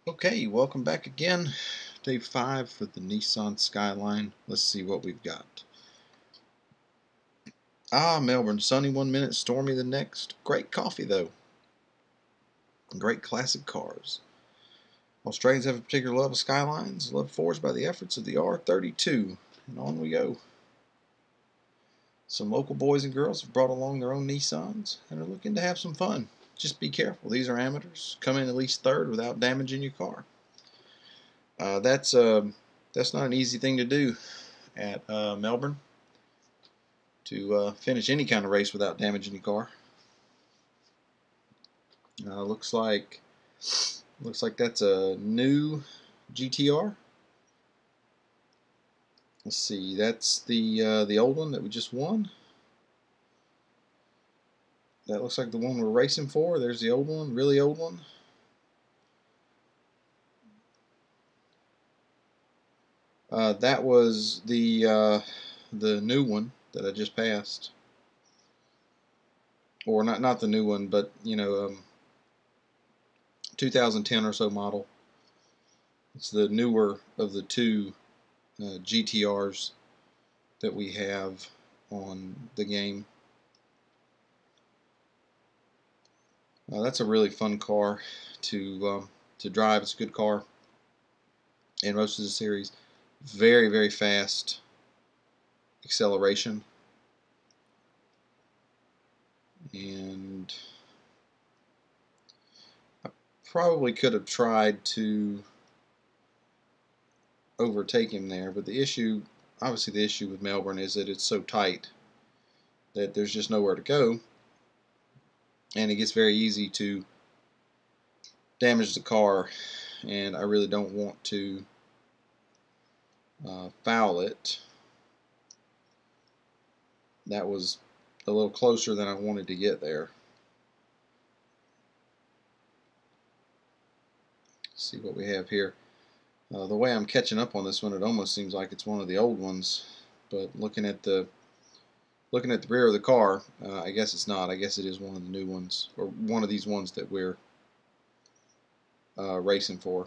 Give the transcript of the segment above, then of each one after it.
Okay, welcome back again. Day 5 for the Nissan Skyline. Let's see what we've got. Melbourne, sunny 1 minute, stormy the next. Great coffee though. Great classic cars. Australians have a particular love of Skylines, love forged by the efforts of the R32. And on we go. Some local boys and girls have brought along their own Nissans and are looking to have some fun. Just be careful, these are amateurs. Come in at least third without damaging your car. That's not an easy thing to do at Melbourne, to finish any kind of race without damaging your car. Looks like that's a new GTR. Let's see, that's the old one that we just won. That looks like the one we're racing for. There's the old one, really old one. That was the new one that I just passed, or not the new one, but 2010 or so model. It's the newer of the two GTRs that we have on the game. That's a really fun car to drive. It's a good car in most of the series. Very, very fast acceleration, and I probably could have tried to overtake him there, but obviously the issue with Melbourne is that it's so tight that there's just nowhere to go, and it gets very easy to damage the car, and I really don't want to foul it. That was a little closer than I wanted to get there. Let's see what we have here. The way I'm catching up on this one, it almost seems like it's one of the old ones, but looking at the rear of the car, I guess it's not. I guess it is one of the new ones, or one of these ones that we're racing for.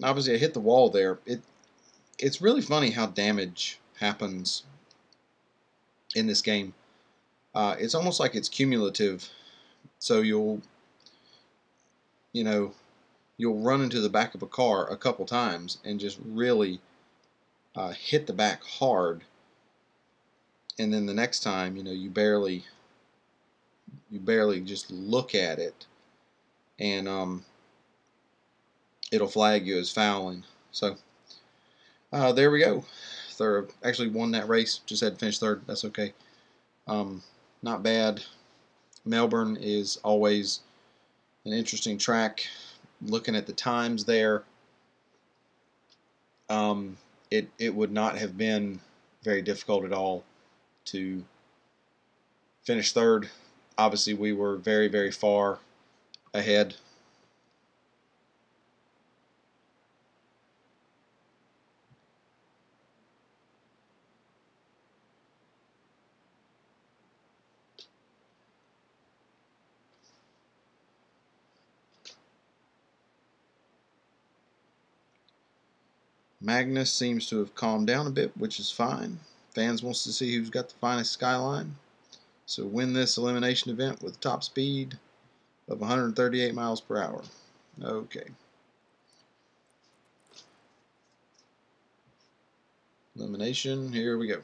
Obviously, I hit the wall there. It's really funny how damage happens in this game. It's almost like it's cumulative. So you'll run into the back of a car a couple times and just really hit the back hard, and then the next time, you barely just look at it, and it'll flag you as fouling. So there we go. Third, actually won that race. Just had to finish third. That's okay. Not bad. Melbourne is always an interesting track. Looking at the times there, it would not have been very difficult at all to finish third. Obviously, we were very, very far ahead. Magnus seems to have calmed down a bit, which is fine. Fans wants to see who's got the finest Skyline. So win this elimination event with top speed of 138 miles per hour. Okay. Elimination, here we go.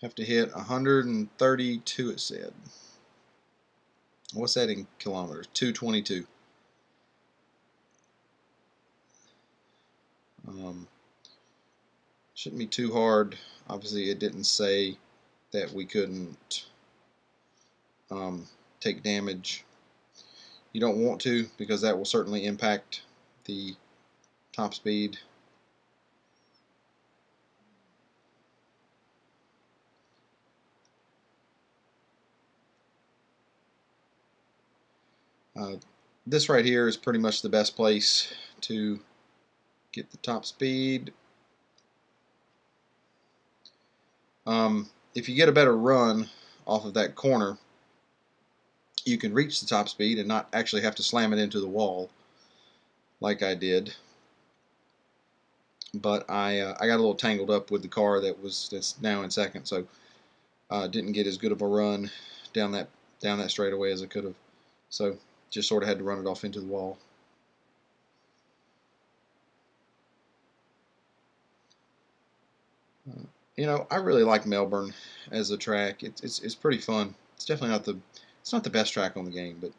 Have to hit 132, it said. What's that in kilometers? 222. Shouldn't be too hard. Obviously, it didn't say that we couldn't take damage. You don't want to, because that will certainly impact the top speed. This right here is pretty much the best place to get the top speed. If you get a better run off of that corner, you can reach the top speed and not actually have to slam it into the wall like I did. But I got a little tangled up with the car that's now in second, so didn't get as good of a run down that straightaway as I could have. So just sort of had to run it off into the wall. You know, I really like Melbourne as a track. It's pretty fun. It's definitely not the best track on the game, but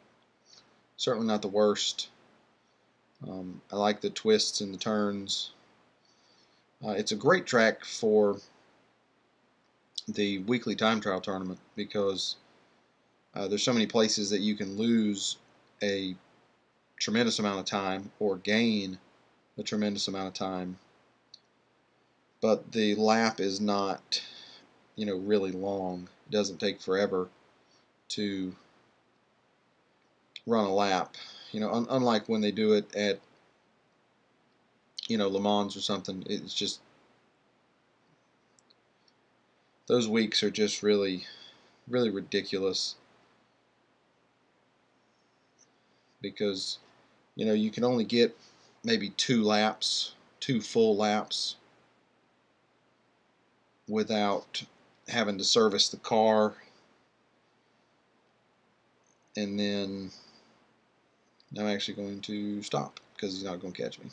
certainly not the worst. I like the twists and the turns. It's a great track for the weekly time trial tournament because there's so many places that you can lose a tremendous amount of time or gain a tremendous amount of time, but the lap is not, you know, really long. It doesn't take forever to run a lap. You know, unlike when they do it at, you know, Le Mans or something. It's just those weeks are just really ridiculous because, you know, you can only get maybe 2 full laps without having to service the car, and then I'm actually going to stop because he's not going to catch me.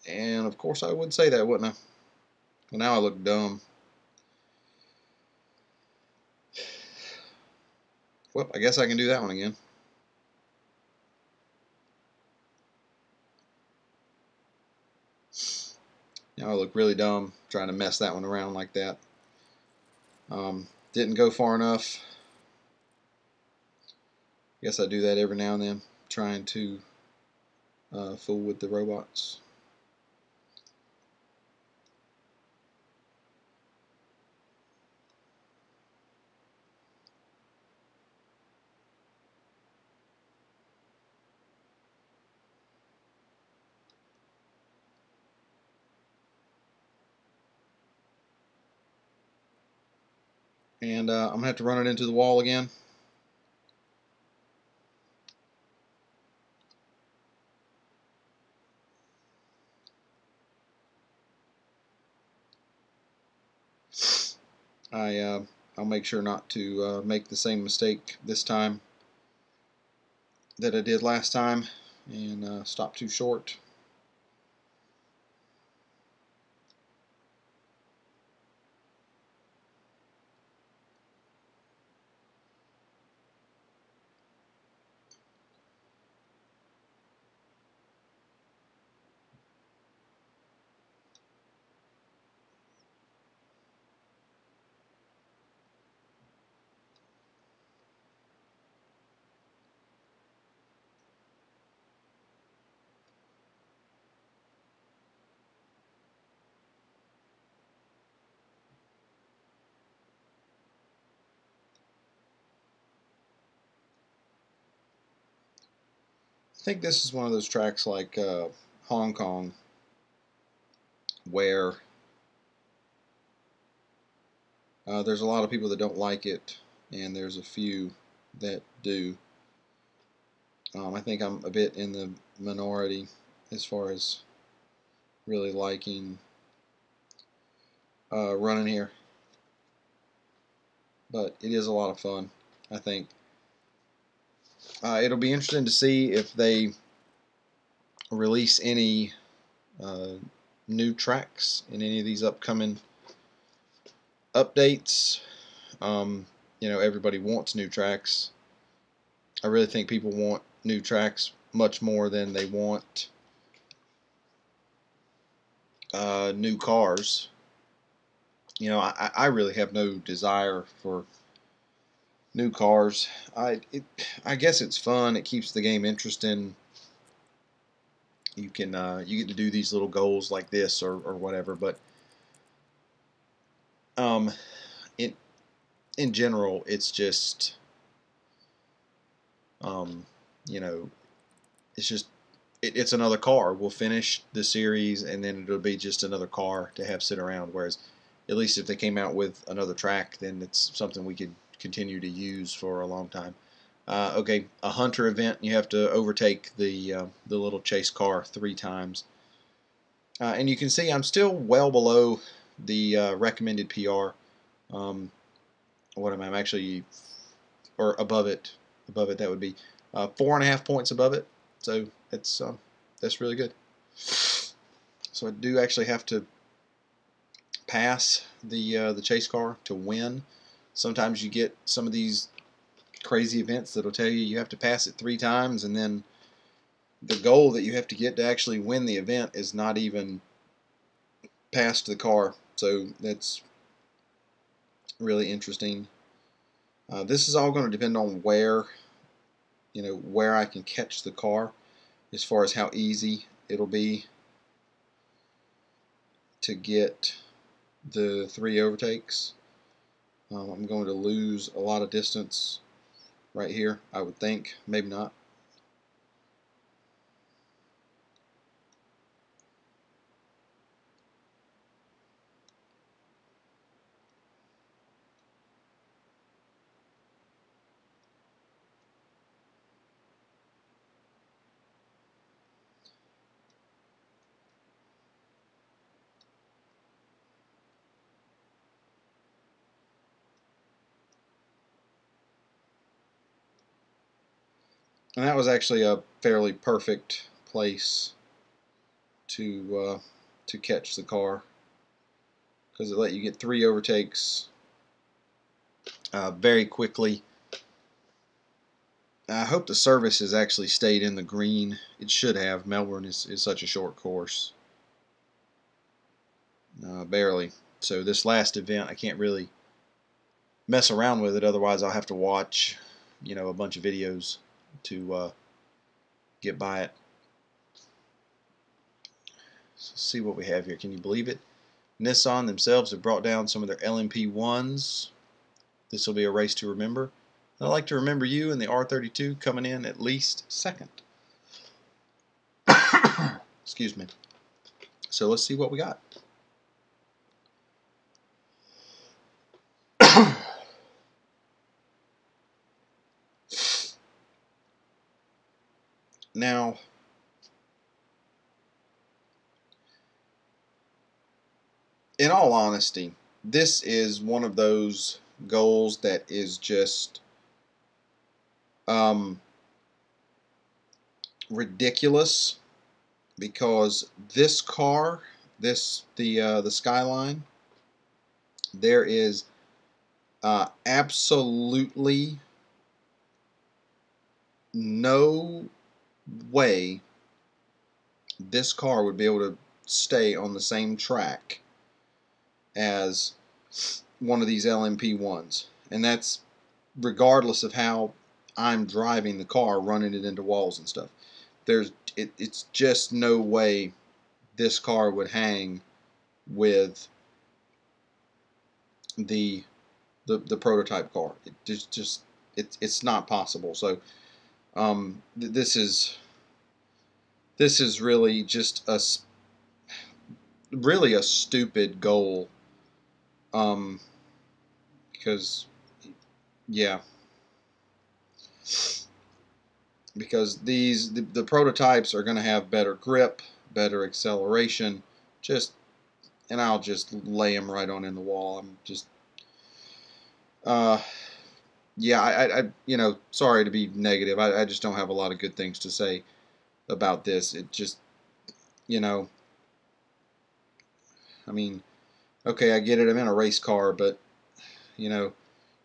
And of course I would say that, wouldn't I? Well, now I look dumb. Well, I guess I can do that one again. Now I look really dumb trying to mess that one around like that. Didn't go far enough. Guess I do that every now and then, trying to fool with the robots. And I'm going to have to run it into the wall again. I'll make sure not to make the same mistake this time that I did last time and stop too short. I think this is one of those tracks like Hong Kong where there's a lot of people that don't like it and there's a few that do. I think I'm a bit in the minority as far as really liking running here, but it is a lot of fun. I think it'll be interesting to see if they release any new tracks in any of these upcoming updates. You know, everybody wants new tracks. I really think people want new tracks much more than they want new cars. You know, I really have no desire for new cars. I guess it's fun. It keeps the game interesting. You can you get to do these little goals like this or whatever, but um, in general, it's just you know, it's just it's another car. We'll finish the series and then it'll be just another car to have sit around. Whereas at least if they came out with another track, then it's something we could continue to use for a long time. Okay, a hunter event, you have to overtake the little chase car 3 times. And you can see I'm still well below the recommended PR. What am I? I'm actually, or above it. Above it, that would be 4.5 points above it. So that's really good. So I do actually have to pass the chase car to win. Sometimes you get some of these crazy events that'll tell you have to pass it 3 times, and then the goal that you have to get to actually win the event is not even past the car. So that's really interesting. This is all going to depend on where I can catch the car, as far as how easy it'll be to get the 3 overtakes. I'm going to lose a lot of distance right here, I would think. Maybe not. And that was actually a fairly perfect place to catch the car, because it let you get 3 overtakes very quickly. I hope the service has actually stayed in the green. It should have. Melbourne is such a short course. Barely. So this last event, I can't really mess around with it. Otherwise, I'll have to watch, a bunch of videos to get by it. So let's see what we have here. Can you believe it? Nissan themselves have brought down some of their LMP1s. This will be a race to remember. I'd like to remember you in the R32 coming in at least second. Excuse me. So let's see what we got. Now, in all honesty, this is one of those goals that is just ridiculous, because this car, the Skyline, there is absolutely no way this car would be able to stay on the same track as one of these LMP1s, and that's regardless of how I'm driving the car, running it into walls and stuff. It's just no way this car would hang with the prototype car. It's not possible. So this is really just really a stupid goal. Because yeah, because the prototypes are going to have better grip, better acceleration, and I'll just lay them right on in the wall. I'm just yeah, I sorry to be negative. I just don't have a lot of good things to say about this. It just, I mean, okay, I get it. I'm in a race car, but you're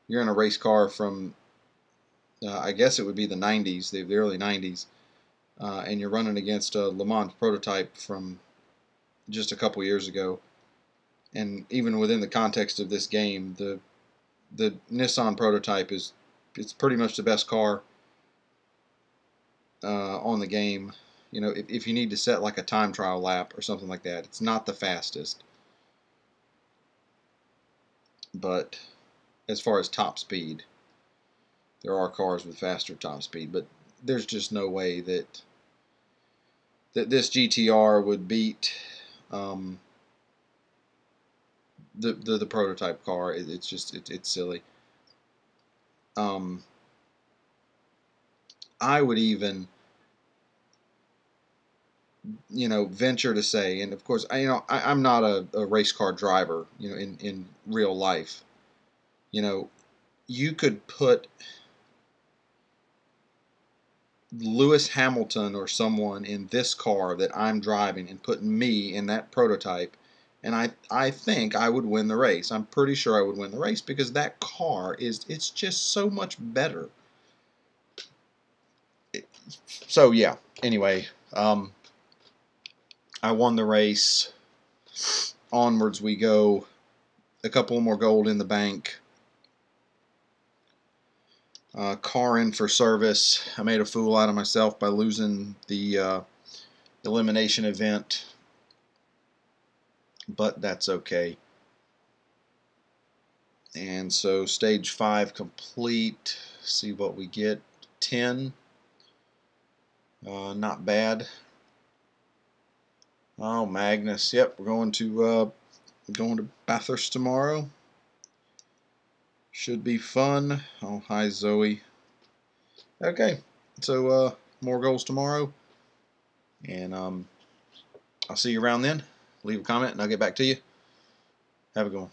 in a race car from I guess it would be the 90s, the early 90s, and you're running against a Le Mans prototype from just a couple years ago. And even within the context of this game, the Nissan prototype it's pretty much the best car on the game. If you need to set like a time trial lap or something like that, it's not the fastest. But as far as top speed, there are cars with faster top speed, but there's just no way that this GTR would beat the prototype car. It's just it's silly. I would even, venture to say, and of course, I'm not a race car driver, in real life. You could put Lewis Hamilton or someone in this car that I'm driving and put me in that prototype, and I think I would win the race. I'm pretty sure I would win the race because that car it's just so much better. So yeah. Anyway, I won the race. Onwards we go. A couple more gold in the bank. Car in for service. I made a fool out of myself by losing the elimination event, but that's okay. And so stage 5 complete. See what we get. 10. Not bad. Oh, Magnus. Yep, we're going to Bathurst tomorrow. Should be fun. Oh, hi Zoe. Okay, so more goals tomorrow, and I'll see you around then. Leave a comment and I'll get back to you. Have a good one.